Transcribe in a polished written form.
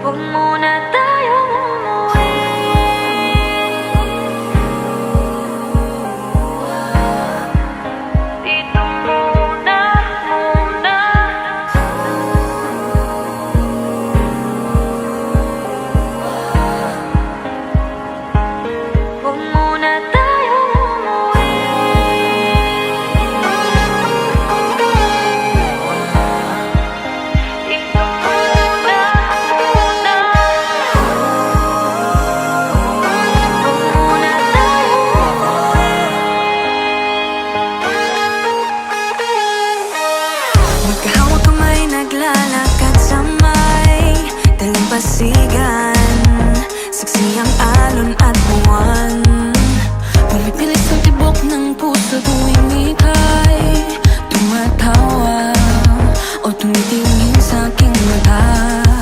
Huwag muna tayong umuwi. Dito muna, muna. Huwag muna tayong umuwi. Dito muna, muna. Huwag muna tayong umuwi. Magkahawak kamay, naglalakad sa may dalampasigan. Saksi ang alon at buwan. Pumipilis ang tibok ng puso tuwing